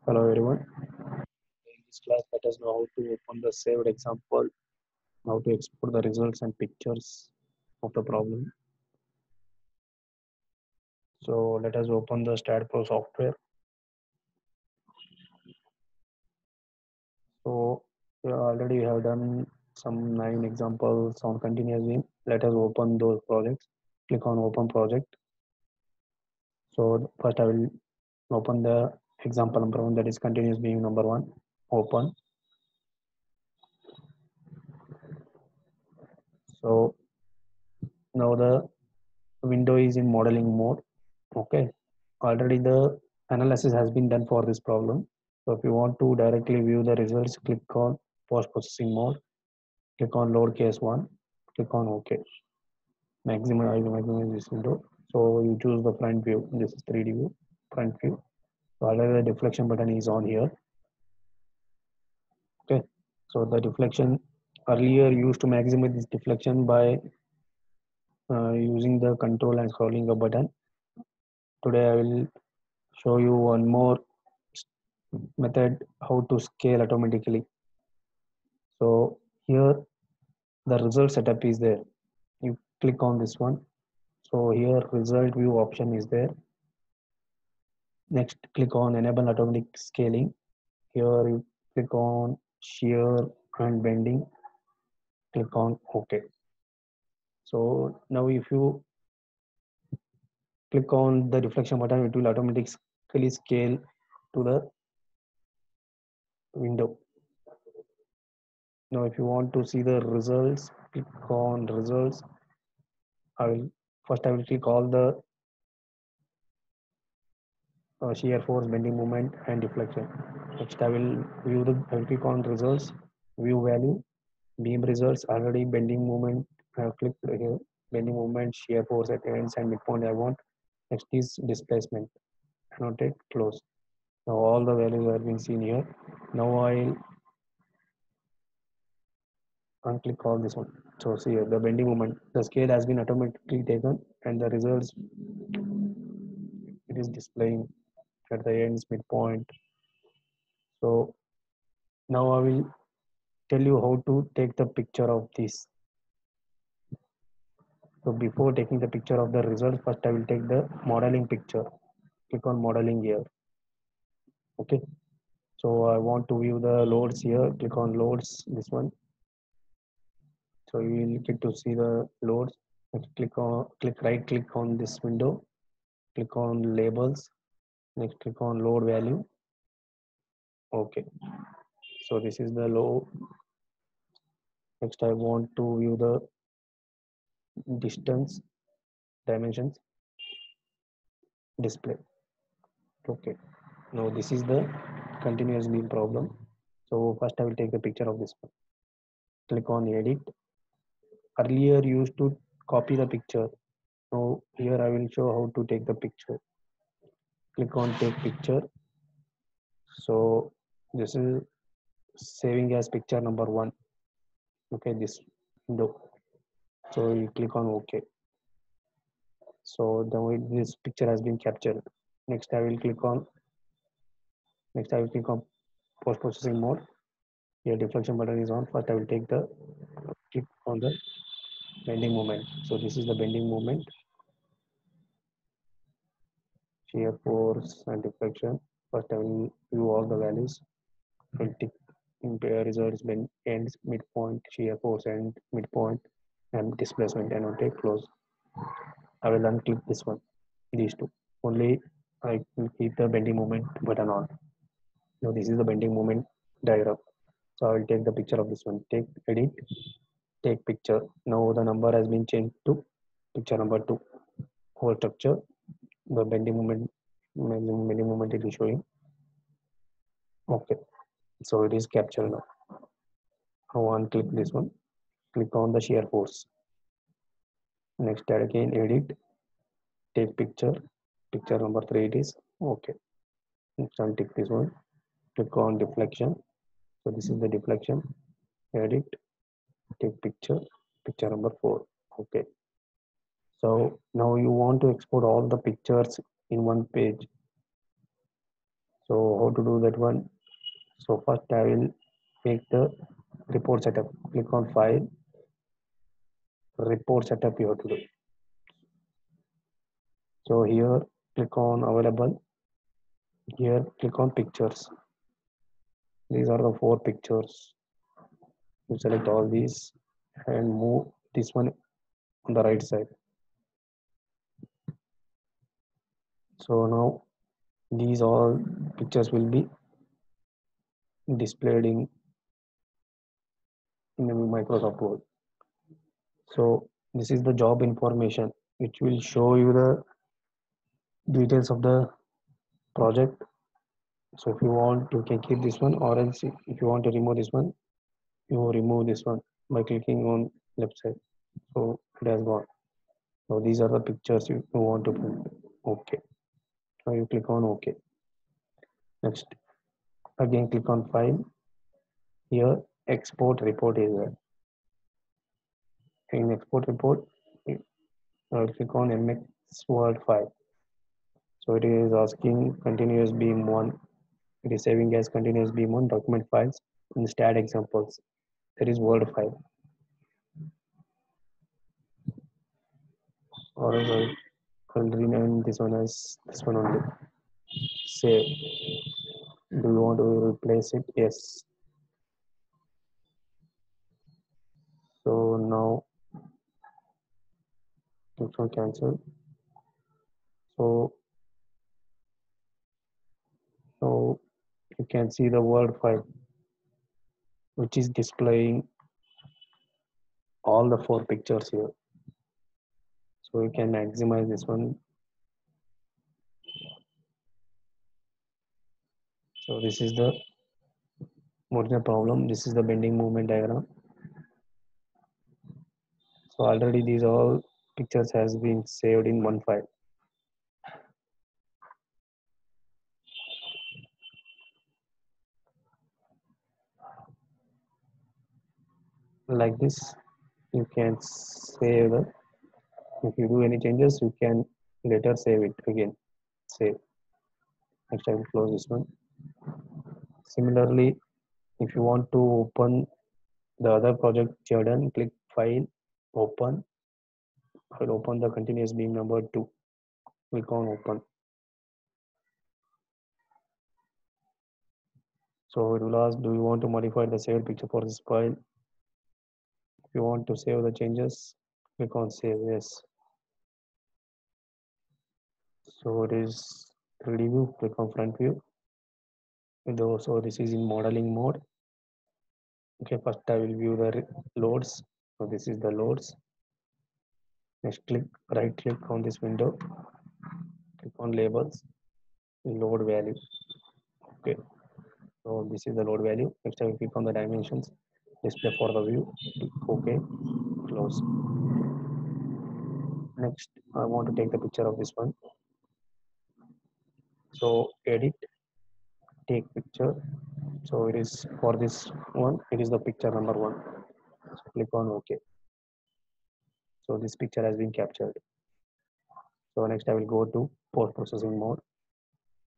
Hello everyone. In this class, let us know how to open the saved example, how to export the results and pictures of the problem. So let us open the StatPro software. So we already have done some 9 examples on continuous beam. Let us open those projects. Click on open project. So first I will open the example number 1, that is continuous beam number 1. Open. So now the window is in modeling mode. Okay, already the analysis has been done for this problem. So if you want to directly view the results, click on post processing mode, click on load case 1, click on OK. Maximum I will maximize this window. So you choose the front view. This is 3D view, front view. So already the deflection button is on here. Okay, so the deflection earlier used to maximize this deflection by using the control and scrolling a button. Today I will show you one more method how to scale automatically. So here the result setup is there. You click on this one. So here result view option is there. Next click on enable automatic scaling. Here you click on shear and bending. Click on OK. So now if you click on the deflection button, it will automatically scale to the window. Now if you want to see the results, click on results. I will click all the shear force, bending moment, and deflection. Next, I will click on results, view value, beam results. Already bending moment. I have clicked here. Bending moment, shear force at ends and midpoint. I want. Next is displacement. Annotate, close. Now all the values are being seen here. Now I'll unclick all this one. So see here, the bending moment. The scale has been automatically taken, and the results it is displaying at the ends, midpoint. So now I will tell you how to take the picture of this. So before taking the picture of the results, first I will take the modeling picture. Click on modeling here. Okay. So I want to view the loads here. Click on loads, this one. So you will get to see the loads. Next, right click on this window. Click on labels. Next click on load value. Okay. So this is the load. Next I want to view the distance, dimensions, display. Okay. Now this is the continuous beam problem. So first I will take the picture of this one. Click on edit. Earlier used to copy the picture. Now here I will show how to take the picture. Click on take picture. So this is saving as picture number 1. Okay, this window. So you click on OK. So this picture has been captured. Next I will click on post processing mode. Here deflection button is on. First I will take the click on the bending moment. So this is the bending moment, shear force and deflection. First I will view all the values. I will tick in results, bend, ends, midpoint, shear force and midpoint, and displacement, and take close. I will unclick this one, these two. Only I will keep the bending moment button on. Now this is the bending moment diagram. So I will take the picture of this one. Take edit, take picture. Now the number has been changed to picture number 2. Whole structure, the bending moment, bending moment it is showing. Okay, so it is captured now. Now unclick this one. Click on the shear force. Next again edit, take picture. Picture number 3 it is. Okay. Next untick this one. Click on deflection. So this is the deflection. Edit, take picture. Picture number 4. Okay. So now you want to export all the pictures in one page. So how to do that one? So first I will make the report setup. Click on file, report setup you have to do. So here click on available. Here click on pictures. These are the four pictures. You select all these and move this one on the right side. So now these all pictures will be displayed in Microsoft Word. So this is the job information which will show you the details of the project. So if you want, you can keep this one, or else if you want to remove this one, you remove this one by clicking on left side. So it has gone. So these are the pictures you want to print. Okay. Now you click on OK. Next, again click on File. Here, Export Report is there. In Export Report, I will click on MX Word file. So it is asking continuous beam 1. It is saving as continuous beam 1 document files in stat examples. There is Word file. Or else I'll rename this one as this one only. Save. Do you want to replace it? Yes. So now click on cancel. So you can see the Word file which is displaying all the four pictures here. So you can maximize this one. So this is the original problem. This is the bending movement diagram. So already these all pictures has been saved in one file. Like this, you can save the, if you do any changes, you can later save it again. Save. Next I will close this one. Similarly, if you want to open the other project you done, click File, Open. I will open the continuous beam number 2. Click on Open. So it will ask, do you want to modify the saved picture for this file? If you want to save the changes, click on Save. Yes. So it is 3D view. Click on Front View. So this is in modeling mode. Okay, first I will view the loads. So this is the loads. Next, right click on this window. Click on labels, load value. Okay, so this is the load value. Next I will click on the dimensions, display for the view. Okay, close. Next, I want to take the picture of this one. So edit, take picture. So it is for this one, it is the picture number 1. So click on OK. So this picture has been captured. So next I will go to post processing mode.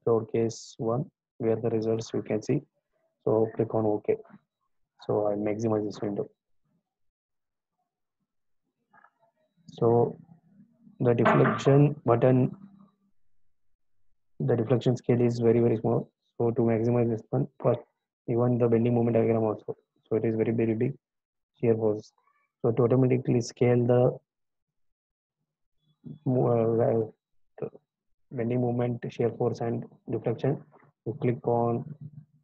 So case 1, where the results you can see. So click on OK. So I'll maximize this window. So the deflection button, the deflection scale is very small. So to maximize this one, first even the bending moment diagram also. So it is very big shear force. So to automatically scale the bending moment, shear force and deflection, you click on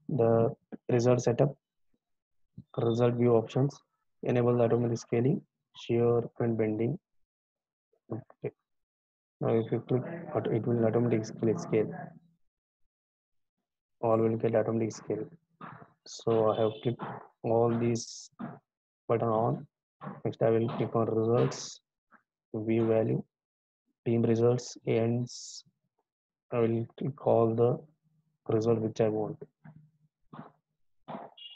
the result setup, result view options, enable the automatic scaling, shear and bending. Okay. Now if you click, it will automatically scale. All will get automatic scale. So I have clicked all these button on. Next I will click on results, view value, beam results, ends. I will click all the result which I want.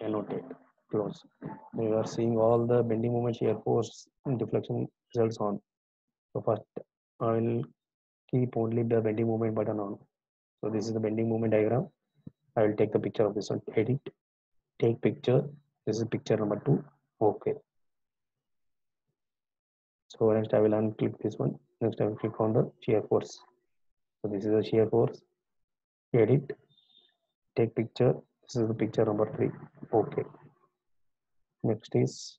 Annotate, close. You are seeing all the bending moment, shear force, and deflection results on. So first I will keep only the bending moment button on. So this is the bending moment diagram. I will take the picture of this one. Edit, take picture. This is picture number 2. Okay. So next I will unclick this one. Next I will click on the shear force. So this is the shear force. Edit, take picture. This is the picture number 3. Okay. Next is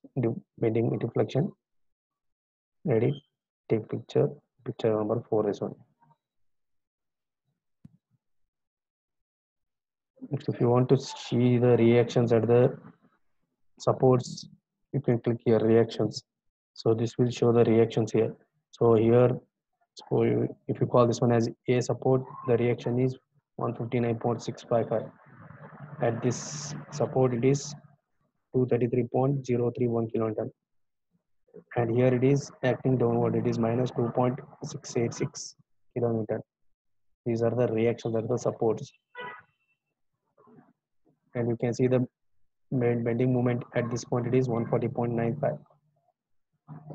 bending deflection. Edit, take picture. Picture number 4 is one. Next, if you want to see the reactions at the supports, you can click here reactions. So this will show the reactions here. So here, so if you call this one as A support, the reaction is 159.655. At this support, it is 233.031 kilonewton. And here it is acting downward, it is minus 2.686 kilonewton. These are the reactions at the supports. And you can see the bending moment at this point, it is 140.95.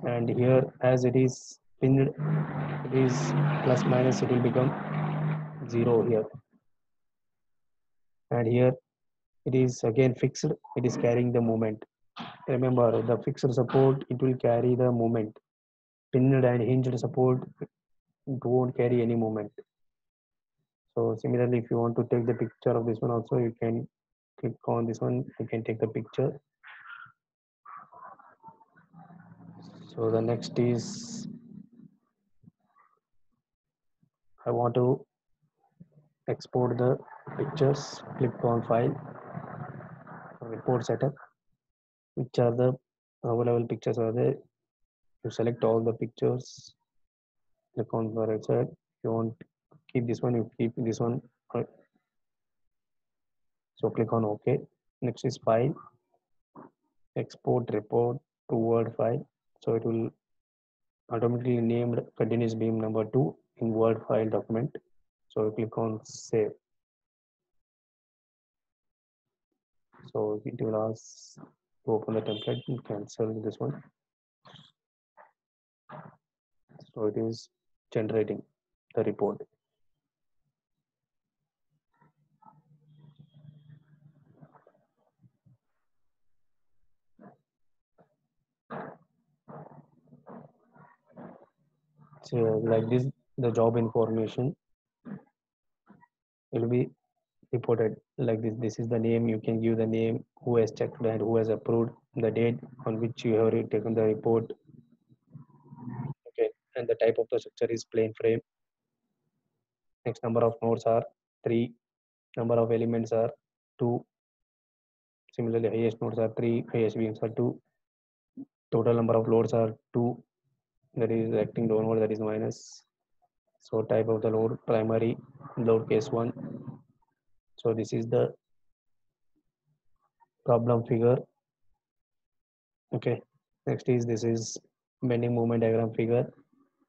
And here, as it is pinned, it is plus minus, it will become 0 here. And here it is again fixed, it is carrying the moment. Remember, the fixed support, it will carry the moment. Pinned and hinged support, it won't carry any moment. So similarly, if you want to take the picture of this one also, you can click on this one, you can take the picture. So the next is, I want to export the pictures. Click on file, report setup, which are the available pictures are there. You select all the pictures, click on the right side. If you want to keep this one, you keep this one. So click on OK. Next is file, export report to Word file. So it will automatically named continuous beam number 2 in Word file document. So click on save. So it will ask to open the template and cancel this one. So it is generating the report. So like this, the job information will be reported like this. This is the name. You can give the name, who has checked and who has approved, the date on which you have taken the report. Okay, and the type of the structure is plane frame. Next, number of nodes are 3. Number of elements are 2. Similarly, highest nodes are 3. Highest beams are 2. Total number of loads are 2. That is acting downward. That is minus. So type of the load, primary load case 1. So this is the problem figure. Okay. Next is, this is bending moment diagram figure,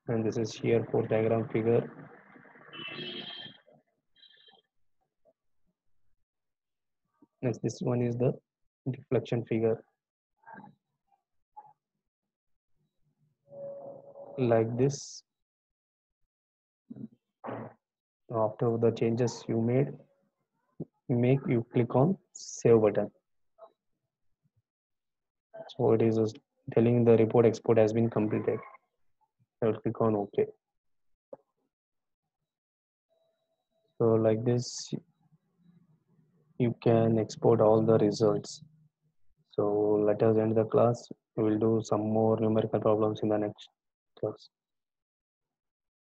and this is shear force diagram figure. Next, this one is the deflection figure. Like this. After the changes you make, you click on save button. So it is telling the report export has been completed. I will click on OK. So like this, you can export all the results. So let us end the class. We will do some more numerical problems in the next class.